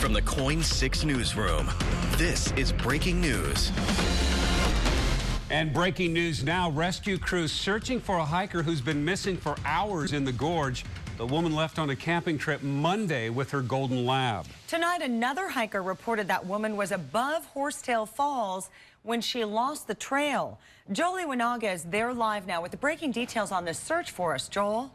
From the KOIN 6 newsroom, this is breaking news. And breaking news now, rescue crews searching for a hiker who's been missing for hours in the gorge. The woman left on a camping trip Monday with her golden lab. Tonight, another hiker reported that woman was above Horsetail Falls when she lost the trail. Joel Iwanaga is there live now with the breaking details on this search for us. Joel?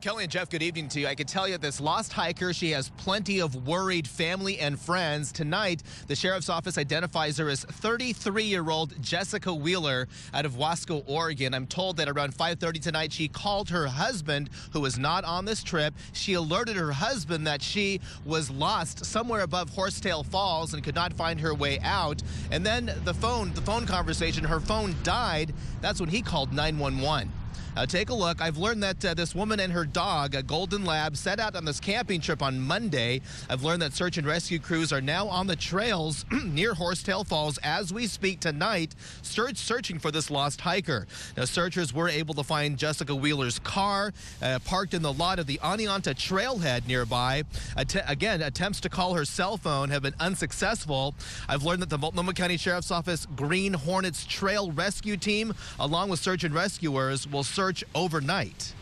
Kelly and Jeff, good evening to you. I can tell you this lost hiker, she has plenty of worried family and friends. Tonight, the sheriff's office identifies her as 33-year-old Jessica Wheeler out of Wasco, Oregon. I'm told that around 5:30 tonight, she called her husband, who was not on this trip. She alerted her husband that she was lost somewhere above Horsetail Falls and could not find her way out. And then the phone conversation, her phone died. That's when he called 911. Take a look. I've learned that this woman and her dog, a golden lab, set out on this camping trip on Monday. I've learned that search and rescue crews are now on the trails near Horsetail Falls as we speak tonight, searching for this lost hiker. Now, searchers were able to find Jessica Wheeler's car parked in the lot of the Oneonta trailhead nearby. Again, attempts to call her cell phone have been unsuccessful. I've learned that the Multnomah County Sheriff's Office Green Hornets Trail Rescue Team, along with search and rescuers, will search overnight.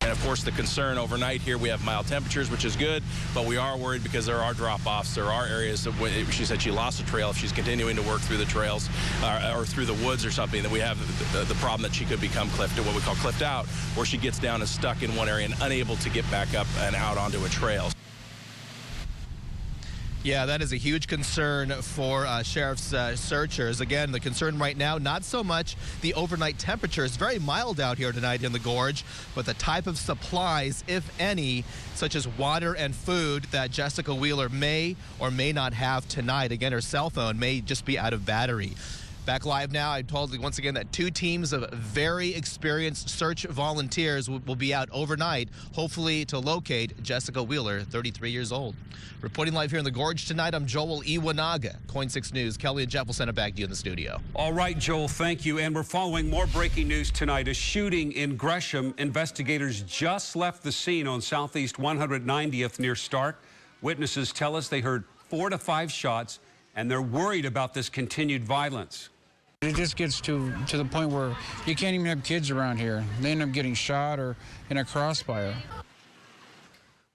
And of course, the concern overnight here, we have mild temperatures, which is good, but we are worried because there are drop-offs. There are areas of, she said she lost a trail. If she's continuing to work through the trails or through the woods or something, that we have the problem that she could become cliffed, what we call cliffed out, where she gets down and stuck in one area and unable to get back up and out onto a trail. Yeah, that is a huge concern for sheriff's searchers. Again, the concern right now, not so much the overnight temperature. It's very mild out here tonight in the gorge, but the type of supplies, if any, such as water and food that Jessica Wheeler may or may not have tonight. Again, her cell phone may just be out of battery. Back live now, I'm told once again that 2 teams of very experienced search volunteers will be out overnight, hopefully to locate Jessica Wheeler, 33 years old. Reporting live here in the gorge tonight, I'm Joel Iwanaga, KOIN 6 News. Kelly and Jeff will send it back to you in the studio. All right, Joel, thank you. And we're following more breaking news tonight. A shooting in Gresham. Investigators just left the scene on Southeast 190th near Stark. Witnesses tell us they heard 4 to 5 shots, and they're worried about this continued violence. It just gets to the point where you can't even have kids around here. They end up getting shot or in a crossfire.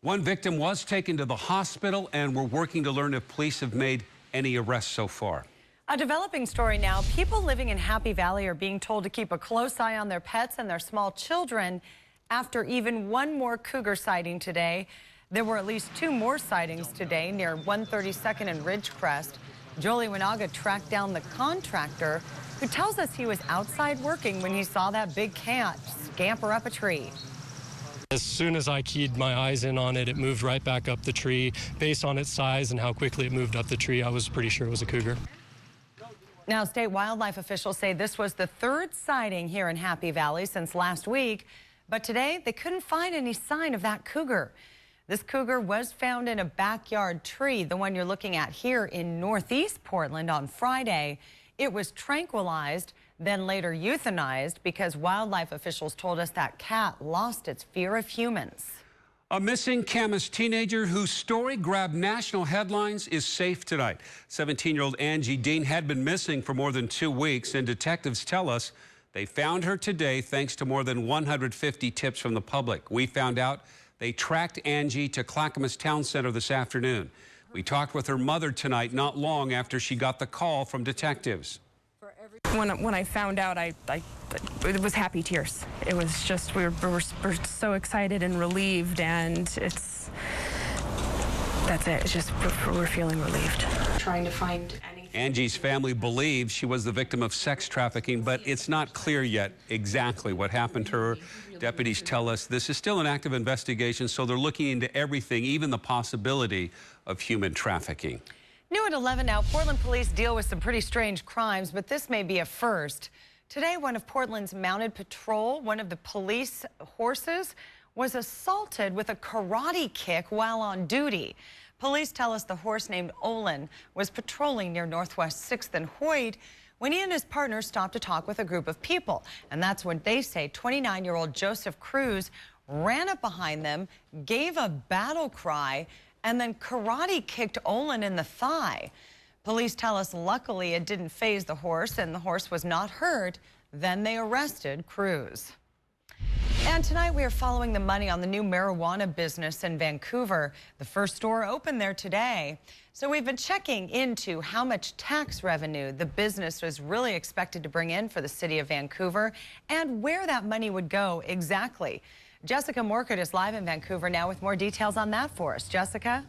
One victim was taken to the hospital, and we're working to learn if police have made any arrests so far. A developing story now. People living in Happy Valley are being told to keep a close eye on their pets and their small children after even one more cougar sighting today. There were at least 2 more sightings today near 132nd and Ridgecrest. Joel Iwanaga tracked down the contractor who tells us he was outside working when he saw that big cat scamper up a tree. As soon as I keyed my eyes in on it, it moved right back up the tree. Based on its size and how quickly it moved up the tree, I was pretty sure it was a cougar. Now, state wildlife officials say this was the 3rd sighting here in Happy Valley since last week, but today they couldn't find any sign of that cougar. This cougar was found in a backyard tree, the one you're looking at here in northeast Portland on Friday. It was tranquilized, then later euthanized because wildlife officials told us that cat lost its fear of humans. A missing Camas teenager whose story grabbed national headlines is safe tonight. 17-year-old Angie Dean had been missing for more than 2 weeks, and detectives tell us they found her today thanks to more than 150 tips from the public. We found out they tracked Angie to Clackamas Town Center this afternoon. We talked with her mother tonight, not long after she got the call from detectives. When I found out, it was happy tears. It was just, we're so excited and relieved, and that's it. It's just, we're feeling relieved. Trying to find anything. Angie's family believes she was the victim of sex trafficking, but it's not clear yet exactly what happened to her. Deputies tell us this is still an active investigation, so they're looking into everything, even the possibility of human trafficking. New at 11 now, Portland police deal with some pretty strange crimes, but this may be a first. Today, one of Portland's mounted patrol, one of the police horses, was assaulted with a karate kick while on duty. Police tell us the horse named Olin was patrolling near Northwest 6th and Hoyt when he and his partner stopped to talk with a group of people. And that's when they say 29-year-old Joseph Cruz ran up behind them, gave a battle cry, and then karate kicked Olin in the thigh. Police tell us luckily it didn't faze the horse and the horse was not hurt. Then they arrested Cruz. And tonight we are following the money on the new marijuana business in Vancouver. The first store opened there today. So we've been checking into how much tax revenue the business was really expected to bring in for the city of Vancouver and where that money would go exactly. Jessica Morkert is live in Vancouver now with more details on that for us. Jessica?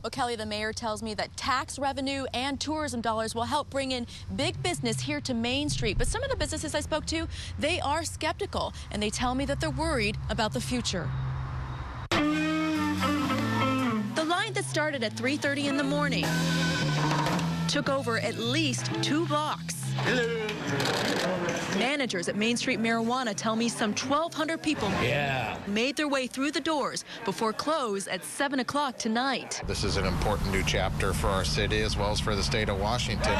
Well, Kelly, the mayor tells me that tax revenue and tourism dollars will help bring in big business here to Main Street. But some of the businesses I spoke to, they are skeptical, and they tell me that they're worried about the future. The line that started at 3:30 in the morning took over at least 2 blocks. Hello. Managers at Main Street Marijuana tell me some 1,200 people made their way through the doors before close at 7 o'clock tonight. This is an important new chapter for our city as well as for the state of Washington.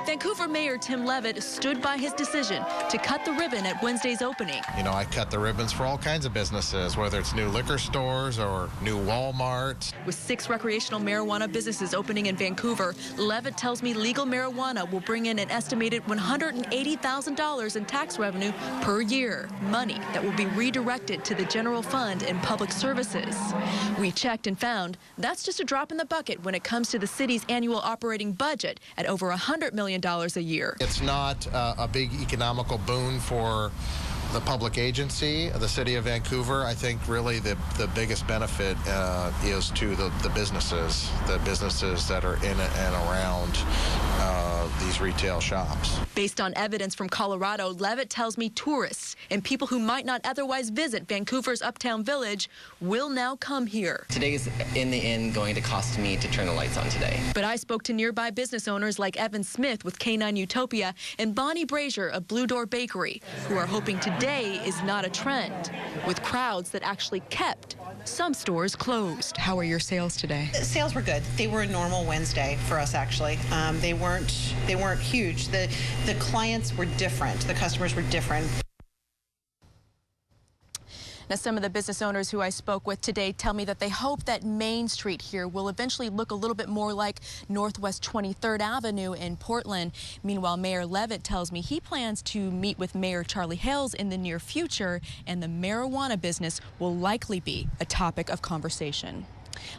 Vancouver Mayor Tim Levitt stood by his decision to cut the ribbon at Wednesday's opening. You know, I cut the ribbons for all kinds of businesses, whether it's new liquor stores or new Walmart. With 6 recreational marijuana businesses opening in Vancouver, Levitt tells me legal marijuana will bring in an estimated $180,000 in tax revenue per year, money that will be redirected to the general fund and public services. We checked and found that's just a drop in the bucket when it comes to the city's annual operating budget at over $100 million a year. It's not a big economical boon for the public agency, the city of Vancouver. I think really the biggest benefit is to the businesses that are in and around these retail shops. Based on evidence from Colorado, Levitt tells me tourists and people who might not otherwise visit Vancouver's Uptown Village will now come here. Today is in the end going to cost me to turn the lights on today. But I spoke to nearby business owners like Evan Smith with K9 Utopia and Bonnie Brazier of Blue Door Bakery, who are hoping today is not a trend, with crowds that actually kept some stores closed. How are your sales today? Sales were good. They were a normal Wednesday for us, actually. They weren't huge. The clients were different. The customers were different. Now, some of the business owners who I spoke with today tell me that they hope that Main Street here will eventually look a little bit more like Northwest 23rd Avenue in Portland. Meanwhile, Mayor Levitt tells me he plans to meet with Mayor Charlie Hales in the near future, and the marijuana business will likely be a topic of conversation.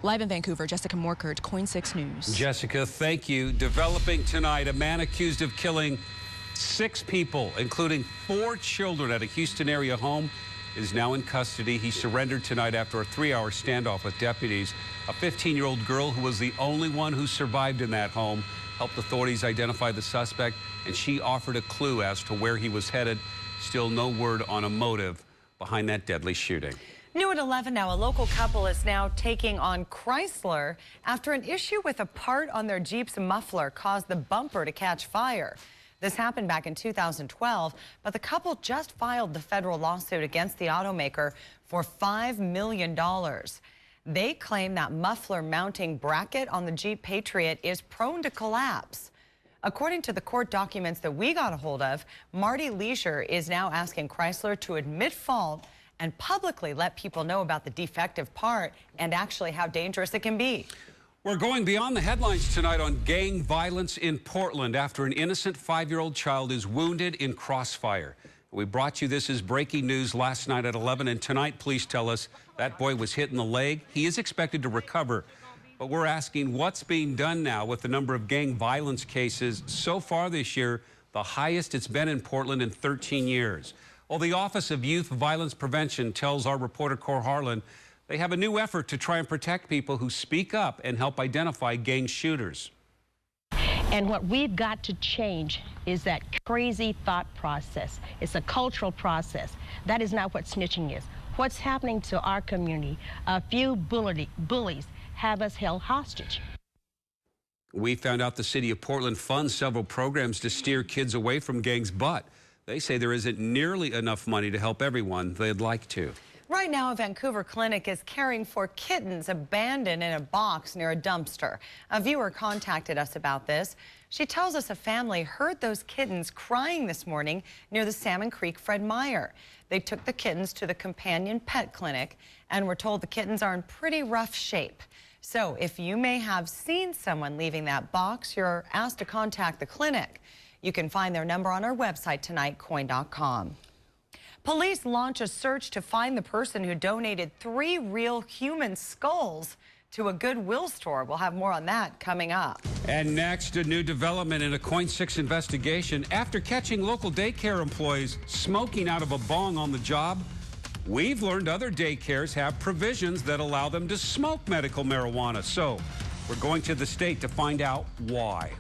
Live in Vancouver, Jessica Morkert, KOIN 6 News. Jessica, thank you. Developing tonight, a man accused of killing 6 people, including 4 children at a Houston area home, is now in custody. He surrendered tonight after a 3-hour standoff with deputies. A 15-year-old girl who was the only one who survived in that home helped authorities identify the suspect, and she offered a clue as to where he was headed. Still no word on a motive behind that deadly shooting. New at 11 now, a local couple is now taking on Chrysler after an issue with a part on their Jeep's muffler caused the bumper to catch fire. This happened back in 2012, but the couple just filed the federal lawsuit against the automaker for $5 million. They claim that muffler mounting bracket on the Jeep Patriot is prone to collapse. According to the court documents that we got a hold of, Marty Leisure is now asking Chrysler to admit fault and publicly let people know about the defective part and actually how dangerous it can be. We're going beyond the headlines tonight on gang violence in Portland after an innocent 5-year-old child is wounded in crossfire. We brought you this as breaking news last night at 11, and tonight police tell us that boy was hit in the leg. He is expected to recover, but we're asking what's being done now with the number of gang violence cases so far this year, the highest it's been in Portland in 13 years. Well, the Office of Youth Violence Prevention tells our reporter Cor Harlan they have a new effort to try and protect people who speak up and help identify gang shooters. And what we've got to change is that crazy thought process. It's a cultural process. That is not what snitching is. What's happening to our community, a few bullies have us held hostage. We found out the city of Portland funds several programs to steer kids away from gangs, but they say there isn't nearly enough money to help everyone they'd like to. Right now, a Vancouver clinic is caring for kittens abandoned in a box near a dumpster. A viewer contacted us about this. She tells us a family heard those kittens crying this morning near the Salmon Creek Fred Meyer. They took the kittens to the companion pet clinic and were told the kittens are in pretty rough shape. So if you may have seen someone leaving that box, you're asked to contact the clinic. You can find their number on our website tonight, KOIN.com. Police launch a search to find the person who donated 3 real human skulls to a Goodwill store. We'll have more on that coming up. And next, a new development in a KOIN 6 investigation. After catching local daycare employees smoking out of a bong on the job, we've learned other daycares have provisions that allow them to smoke medical marijuana. So we're going to the state to find out why.